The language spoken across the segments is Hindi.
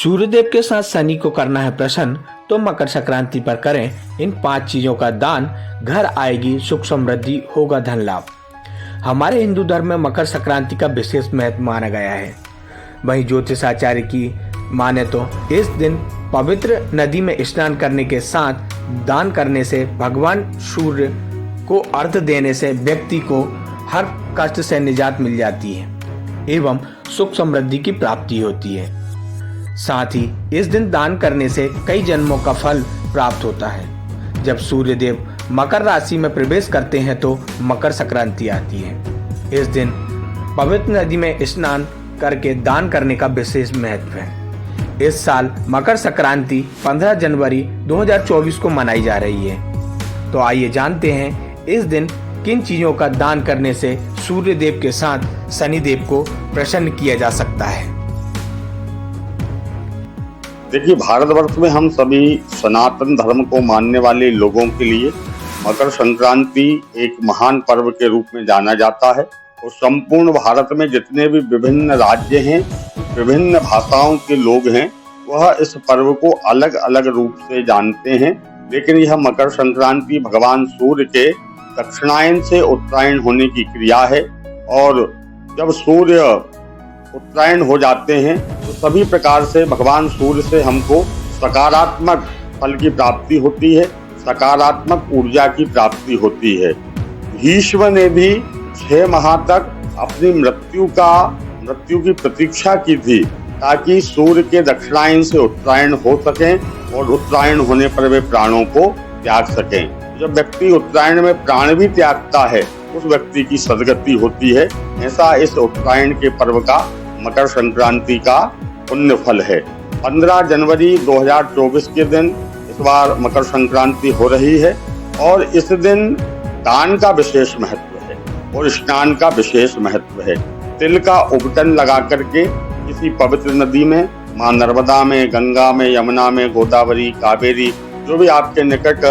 सूर्यदेव के साथ शनि को करना है प्रसन्न तो मकर संक्रांति पर करें इन 5 चीजों का दान। घर आएगी सुख समृद्धि, होगा धन लाभ। हमारे हिंदू धर्म में मकर संक्रांति का विशेष महत्व माना गया है। वहीं ज्योतिषाचार्य की माने तो इस दिन पवित्र नदी में स्नान करने के साथ दान करने से, भगवान सूर्य को अर्घ देने से व्यक्ति को हर कष्ट से निजात मिल जाती है एवं सुख समृद्धि की प्राप्ति होती है। साथ ही इस दिन दान करने से कई जन्मों का फल प्राप्त होता है। जब सूर्यदेव मकर राशि में प्रवेश करते हैं तो मकर संक्रांति आती है। इस दिन पवित्र नदी में स्नान करके दान करने का विशेष महत्व है। इस साल मकर संक्रांति 15 जनवरी 2024 को मनाई जा रही है। तो आइए जानते हैं इस दिन किन चीजों का दान करने से सूर्यदेव के साथ शनिदेव को प्रसन्न किया जा सकता है। देखिए, भारतवर्ष में हम सभी सनातन धर्म को मानने वाले लोगों के लिए मकर संक्रांति एक महान पर्व के रूप में जाना जाता है और संपूर्ण भारत में जितने भी विभिन्न राज्य हैं, विभिन्न भाषाओं के लोग हैं, वह इस पर्व को अलग अलग रूप से जानते हैं। लेकिन यह मकर संक्रांति भगवान सूर्य के दक्षिणायन से उत्तरायण होने की क्रिया है और जब सूर्य उत्तरायण हो जाते हैं तो सभी प्रकार से भगवान सूर्य से हमको सकारात्मक फल की प्राप्ति होती है, सकारात्मक ऊर्जा की प्राप्ति होती है। भीष्म ने भी 6 माह तक अपनी मृत्यु की प्रतीक्षा की थी ताकि सूर्य के दक्षिणायन से उत्तरायण हो सकें और उत्तरायण होने पर वे प्राणों को त्याग सकें। जब व्यक्ति उत्तरायण में प्राण भी त्यागता है उस व्यक्ति की सदगति होती है। ऐसा इस उत्तरायण के पर्व का मकर संक्रांति का पुण्य फल है। 15 जनवरी 2024 के दिन इस बार मकर संक्रांति हो रही है और इस दिन दान का विशेष महत्व है और स्नान का विशेष महत्व है। तिल का उबटन लगा करके किसी पवित्र नदी में, माँ नर्मदा में, गंगा में, यमुना में, गोदावरी, कावेरी, जो भी आपके निकट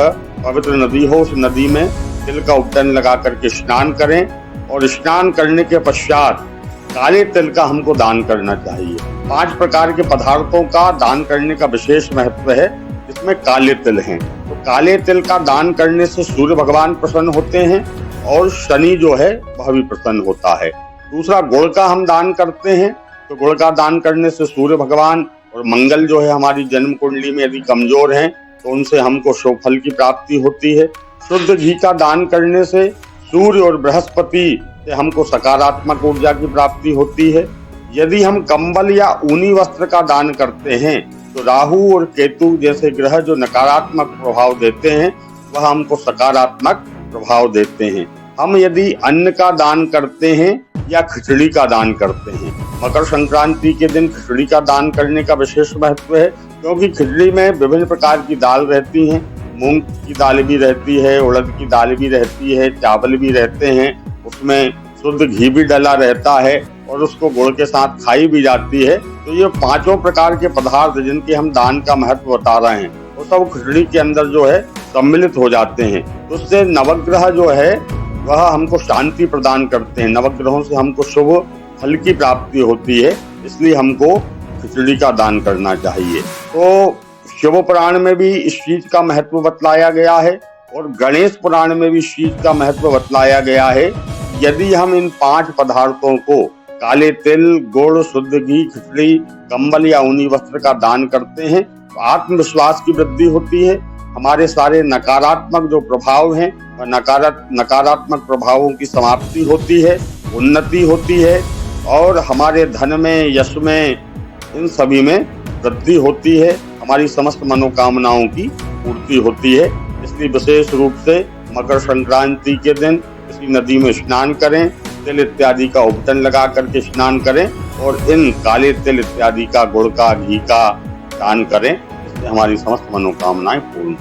पवित्र नदी हो, उस नदी में तिल का उबटन लगा करके स्नान करें और स्नान करने के पश्चात काले तिल का हमको दान करना चाहिए। 5 प्रकार के पदार्थों का दान करने का विशेष महत्व है, इसमें काले तिल हैं। तो काले तिल का दान करने से सूर्य भगवान प्रसन्न होते हैं और शनि जो है वह भी प्रसन्न होता है। दूसरा, गुड़ का हम दान करते हैं तो गुड़ का दान करने से सूर्य भगवान और मंगल जो है हमारी जन्म कुंडली में यदि कमजोर हैं तो उनसे हमको शुभ फल की प्राप्ति होती है। शुद्ध घी का दान करने से सूर्य और बृहस्पति से हमको सकारात्मक ऊर्जा की प्राप्ति होती है। यदि हम कंबल या ऊनी वस्त्र का दान करते हैं तो राहु और केतु जैसे ग्रह जो नकारात्मक प्रभाव देते हैं वह हमको सकारात्मक प्रभाव देते हैं। हम यदि अन्न का दान करते हैं या खिचड़ी का दान करते हैं, मकर संक्रांति के दिन खिचड़ी का दान करने का विशेष महत्व है क्योंकि खिचड़ी में विभिन्न प्रकार की दाल रहती हैं। मूंग की दाल भी रहती है, उड़द की दाल भी रहती है, चावल भी रहते हैं, उसमें शुद्ध घी भी डला रहता है और उसको गुड़ के साथ खाई भी जाती है। तो ये 5 प्रकार के पदार्थ जिनके हम दान का महत्व बता रहे हैं वो सब खिचड़ी के अंदर जो है सम्मिलित हो जाते हैं। तो उससे नवग्रह जो है वह हमको शांति प्रदान करते हैं, नवग्रहों से हमको शुभ फल की प्राप्ति होती है, इसलिए हमको खिचड़ी का दान करना चाहिए। तो शिव पुराण में भी इस चीज का महत्व बतलाया गया है और गणेश पुराण में भी इस चीज का महत्व बतलाया गया है। यदि हम इन 5 पदार्थों को काले तिल, गुड़, शुद्ध घी, खिचड़ी, कंबल या ऊनी वस्त्र का दान करते हैं तो आत्मविश्वास की वृद्धि होती है। हमारे सारे नकारात्मक जो प्रभाव हैं वह नकारात्मक प्रभावों की समाप्ति होती है, उन्नति होती है और हमारे धन में, यश में, इन सभी में वृद्धि होती है। हमारी समस्त मनोकामनाओं की पूर्ति होती है। इसलिए विशेष रूप से मकर संक्रांति के दिन किसी नदी में स्नान करें, तिल इत्यादि का उबटन लगा करके स्नान करें और इन काले तिल इत्यादि का, गुड़ का, घी का दान करें। इससे हमारी समस्त मनोकामनाएं पूर्ण